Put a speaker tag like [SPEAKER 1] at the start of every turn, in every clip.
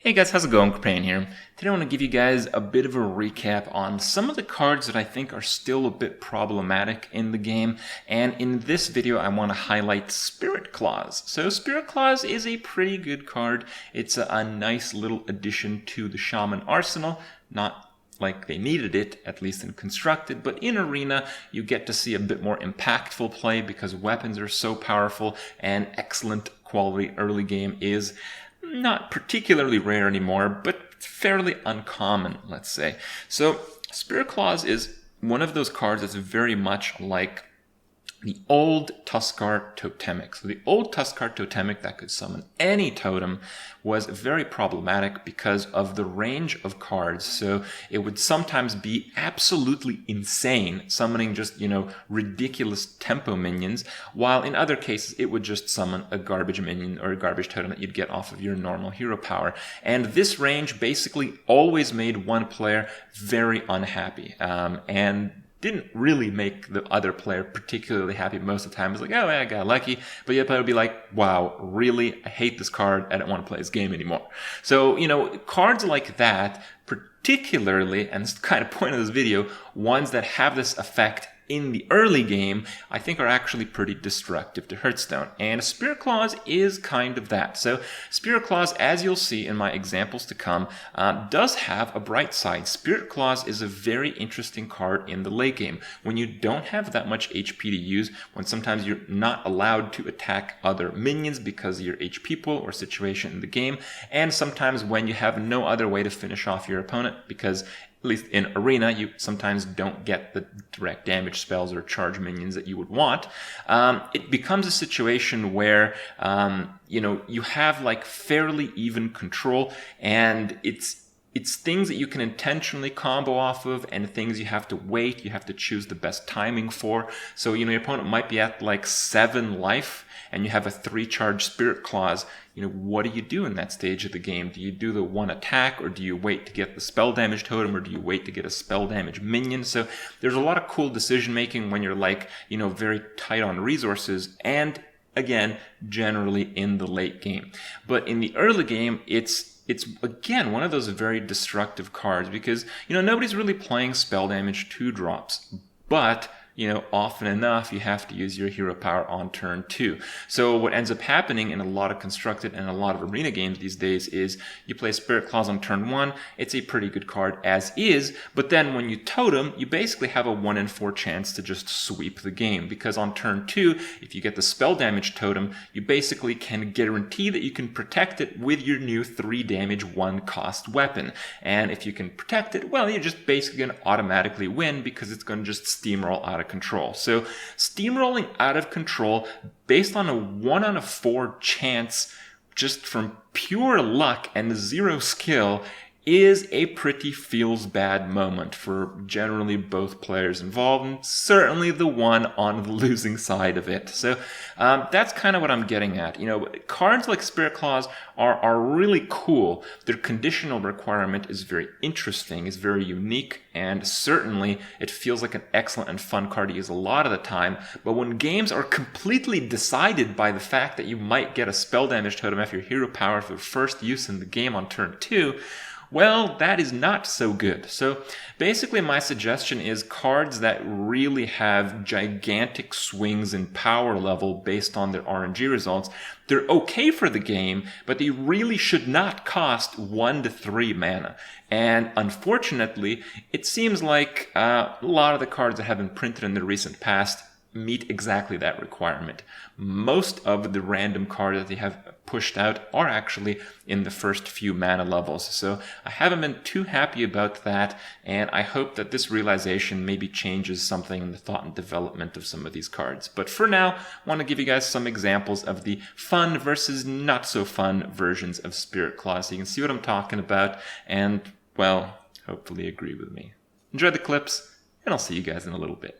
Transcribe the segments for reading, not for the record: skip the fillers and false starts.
[SPEAKER 1] Hey guys, how's it going? Kripparrian here. Today I want to give you guys a bit of a recap on some of the cards that I think are still a bit problematic in the game, and in this video I want to highlight Spirit Claws. So Spirit Claws is a pretty good card. It's a nice little addition to the Shaman arsenal, not like they needed it, at least in Constructed, but in Arena you get to see a bit more impactful play because weapons are so powerful and excellent quality early game is not particularly rare anymore, but fairly uncommon, let's say. So Spirit Claws is one of those cards that's very much like the old Tuskar Totemic. So the old Tuskar Totemic that could summon any totem was very problematic because of the range of cards. So it would sometimes be absolutely insane, summoning just, ridiculous tempo minions, while in other cases it would just summon a garbage minion or a garbage totem that you'd get off of your normal hero power. And this range basically always made one player very unhappy. And didn't really make the other player particularly happy most of the time. It's like, oh, yeah, I got lucky. But the other player would be like, wow, really? I hate this card. I don't want to play this game anymore. So, cards like that, particularly, and it's kind of point of this video, ones that have this effect in the early game, I think are actually pretty destructive to Hearthstone. And Spirit Claws is kind of that. So Spirit Claws, as you'll see in my examples to come, does have a bright side. Spirit Claws is a very interesting card in the late game. When you don't have that much HP to use, when sometimes you're not allowed to attack other minions because of your HP pool or situation in the game, and sometimes when you have no other way to finish off your opponent because at least in Arena, you sometimes don't get the direct damage spells or charge minions that you would want. It becomes a situation where, you have like fairly even control, and it's things that you can intentionally combo off of and things you have to wait, you have to choose the best timing for. So, your opponent might be at like 7 life and you have a 3-charge Spirit Claws. What do you do in that stage of the game? Do you do the one attack, or do you wait to get the spell damage totem, or do you wait to get a spell damage minion? So there's a lot of cool decision making when you're like, very tight on resources, and again, generally in the late game. But in the early game, it's again one of those very destructive cards because nobody's really playing spell damage 2-drops, but often enough, you have to use your hero power on turn 2. So what ends up happening in a lot of Constructed and a lot of Arena games these days is you play Spirit Claws on turn 1, it's a pretty good card as is, but then when you totem, you basically have a 1 in 4 chance to just sweep the game, because on turn 2, if you get the spell damage totem, you basically can guarantee that you can protect it with your new 3 damage 1 cost weapon. And if you can protect it, well, you're just basically going to automatically win because it's going to just steamroll out of control. So steamrolling out of control based on a 1 out of 4 chance just from pure luck and 0 skill is a pretty feels bad moment for generally both players involved, and certainly the one on the losing side of it. So that's kind of what I'm getting at. Cards like Spirit Claws are really cool. Their conditional requirement is very interesting, is very unique, and certainly it feels like an excellent and fun card to use a lot of the time. But when games are completely decided by the fact that you might get a spell damage totem after your hero power for first use in the game on turn 2, well, that is not so good. So basically my suggestion is cards that really have gigantic swings in power level based on their RNG results, they're okay for the game, but they really should not cost 1 to 3 mana. And unfortunately, it seems like a lot of the cards that have been printed in the recent past meet exactly that requirement. Most of the random cards that they have pushed out are actually in the first few mana levels. So I haven't been too happy about that, and I hope that this realization maybe changes something in the thought and development of some of these cards. But for now, I want to give you guys some examples of the fun versus not so fun versions of Spirit Claws so you can see what I'm talking about and, well, hopefully agree with me. Enjoy the clips, and I'll see you guys in a little bit.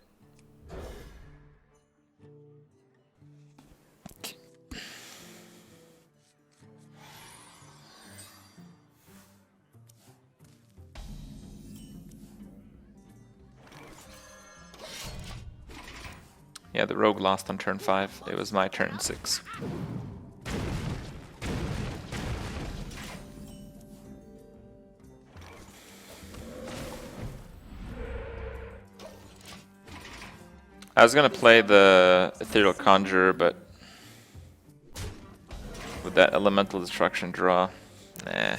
[SPEAKER 1] Yeah, the rogue lost on turn 5. It was my turn 6. I was gonna play the Ethereal Conjurer, but with that Elemental Destruction draw, nah.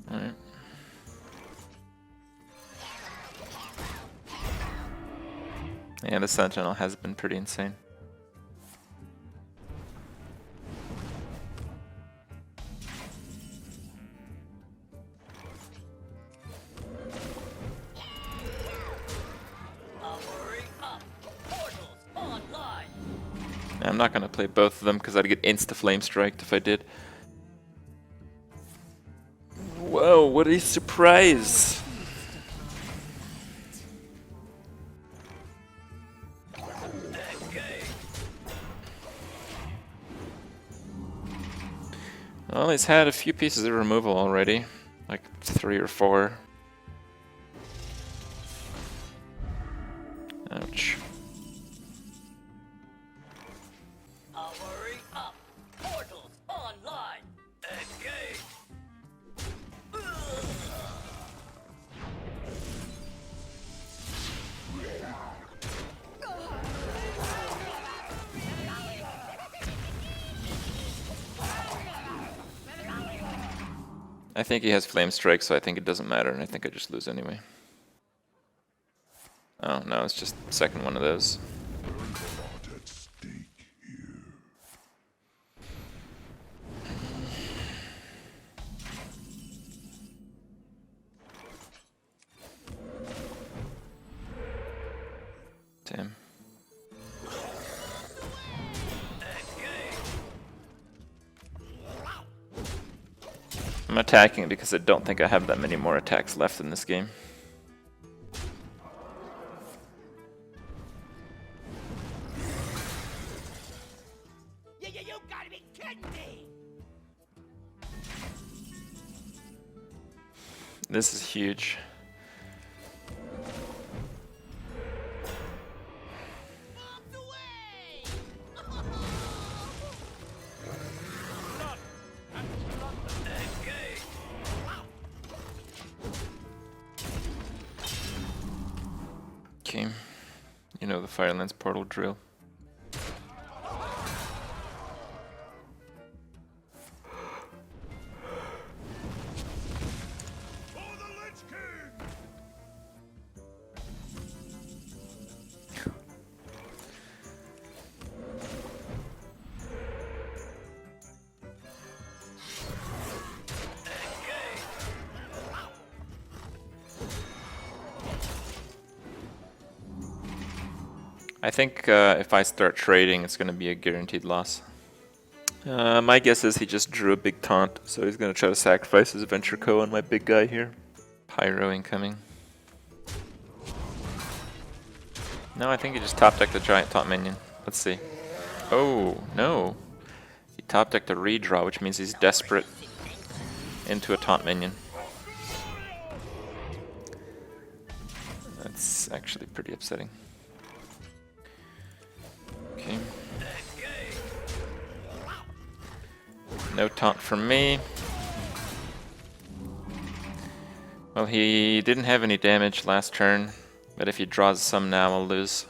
[SPEAKER 1] Alright. Yeah, the Sentinel has been pretty insane. I'm not gonna play both of them because I'd get insta-flame striked if I did. Whoa, what a surprise! Well, he's had a few pieces of removal already, like 3 or 4. Ouch. I think he has Flame Strike, so I think it doesn't matter, and I think I just lose anyway. Oh, no, it's just the second one of those. Damn. I'm attacking because I don't think I have that many more attacks left in this game.
[SPEAKER 2] You gotta be kidding me!
[SPEAKER 1] This is huge. Okay, you know the Firelands portal drill. I think if I start trading, it's going to be a guaranteed loss. My guess is he just drew a big taunt, so he's going to try to sacrifice his Venture Co on my big guy here. Pyro incoming. No, I think he just top decked the giant taunt minion. Let's see. Oh, no. He top decked a redraw, which means he's desperate into a taunt minion. That's actually pretty upsetting. Okay. No taunt from me. Well, he didn't have any damage last turn, but if he draws some now, I'll lose.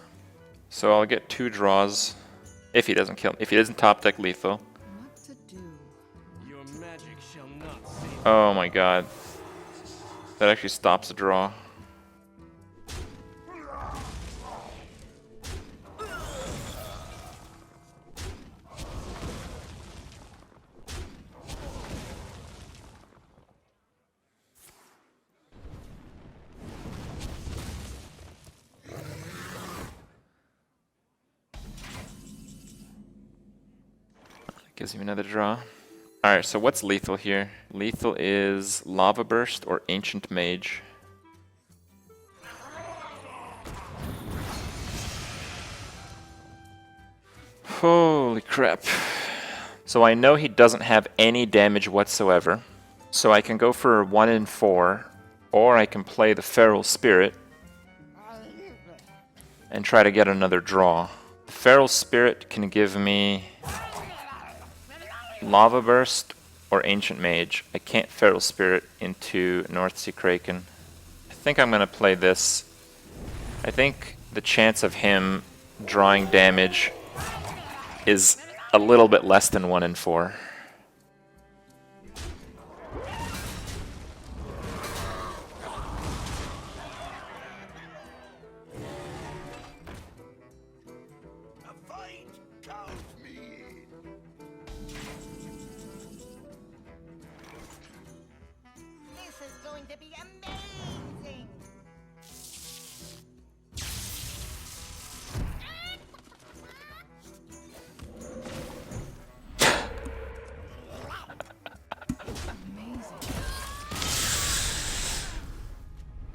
[SPEAKER 1] So I'll get 2 draws if he doesn't kill me. If he doesn't top deck lethal. Oh my god. That actually stops a draw. Gives him another draw. Alright, so what's lethal here? Lethal is Lava Burst or Ancient Mage. Holy crap. So I know he doesn't have any damage whatsoever. So I can go for 1 in 4, or I can play the Feral Spirit and try to get another draw. The Feral Spirit can give me Lava Burst or Ancient Mage. I can't Feral Spirit into Northsea Kraken. I think I'm going to play this. I think the chance of him drawing damage is a little bit less than 1 in 4.
[SPEAKER 2] To be amazing.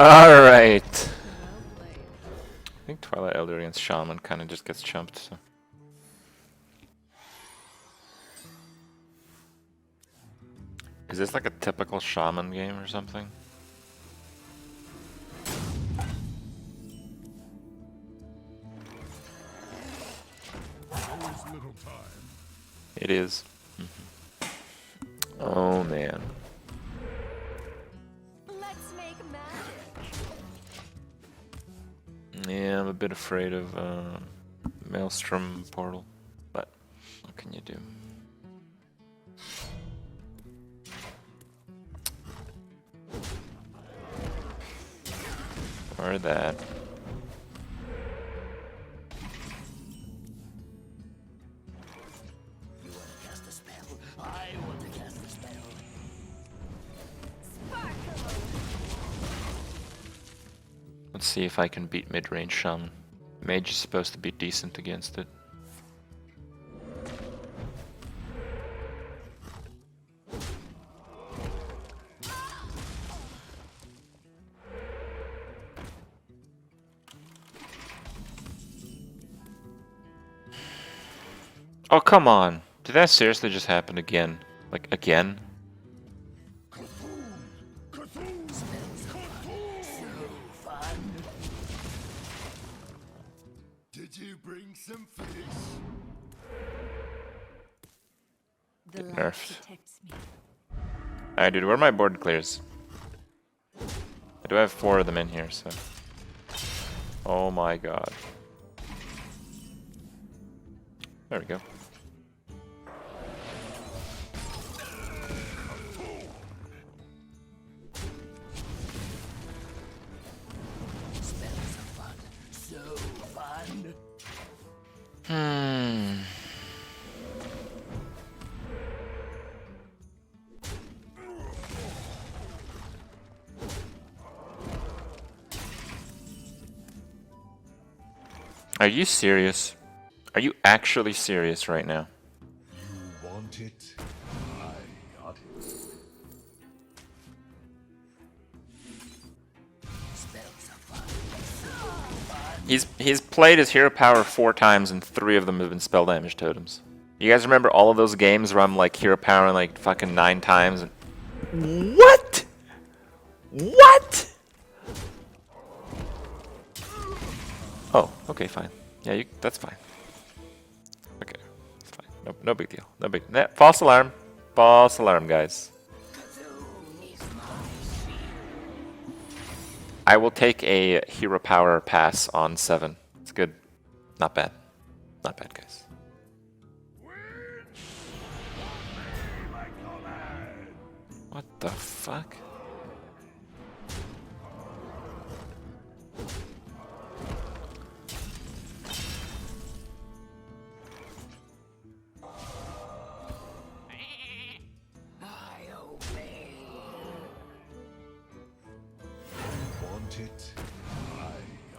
[SPEAKER 1] Alright. I think Twilight Elder against Shaman kind of just gets chumped. So. Is this like a typical Shaman game or something? It is. Oh man.
[SPEAKER 3] Let's make magic.
[SPEAKER 1] Yeah, I'm a bit afraid of Maelstrom Portal, but what can you do? Or that. Let's see if I can beat Midrange Shaman. Mage is supposed to be decent against it. Oh, come on. Did that seriously just happen again? Like, again?
[SPEAKER 4] Did you bring some fish?
[SPEAKER 3] The
[SPEAKER 1] Get
[SPEAKER 3] light
[SPEAKER 1] nerfed.
[SPEAKER 3] protects me.
[SPEAKER 1] Alright, dude, where are my board clears? I do have 4 of them in here, so... Oh my god. There we go. Are you serious? Are you actually serious right now?
[SPEAKER 4] You want it? I got it.
[SPEAKER 1] He's played his hero power 4 times and 3 of them have been spell damage totems. You guys remember all of those games where I'm like hero powering like fucking 9 times and... What? What? Oh, okay, fine. Yeah, that's fine. Okay, it's fine. No big deal. No big. Nah, false alarm. False alarm, guys. I will take a hero power pass on 7. It's good. Not bad. Not bad, guys. What the fuck?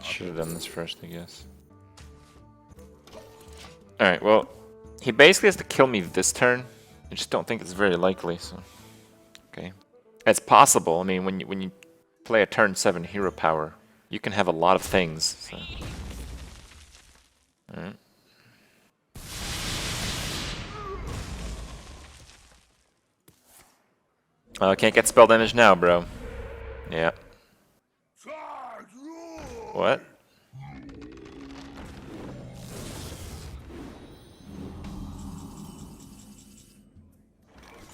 [SPEAKER 1] Should have done this first, I guess. Alright, well, he basically has to kill me this turn I just don't think it's very likely. So, okay, it's possible. I mean, when you play a turn 7 hero power, you can have a lot of things. So. All right. Oh, I can't get spell damage now, bro. Yeah. What?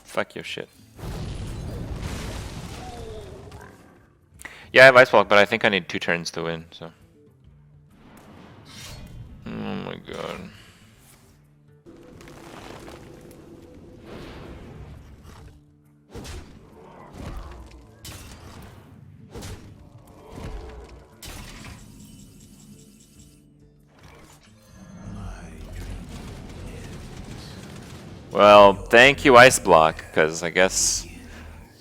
[SPEAKER 1] Fuck your shit. Yeah, I have Ice Block, but I think I need 2 turns to win, so. Oh my god. Well, thank you, Ice Block, because I guess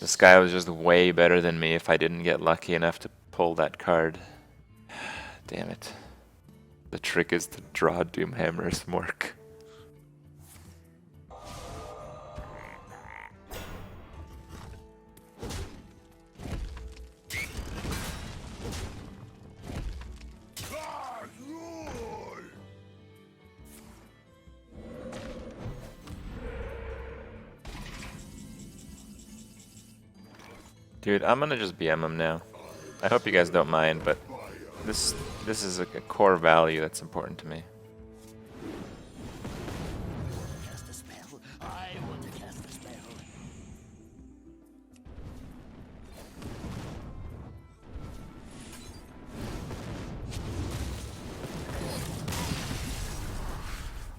[SPEAKER 1] this guy was just way better than me if I didn't get lucky enough to pull that card. Damn it. The trick is to draw Doomhammer's Mork. Dude, I'm gonna just BM him now. I hope you guys don't mind, but this is a core value that's important to me.
[SPEAKER 2] Cast a spell. I want to cast a spell.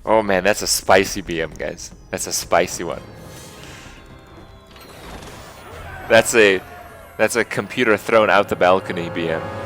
[SPEAKER 1] Oh man, that's a spicy BM, guys. That's a spicy one. That's a computer thrown out the balcony BM.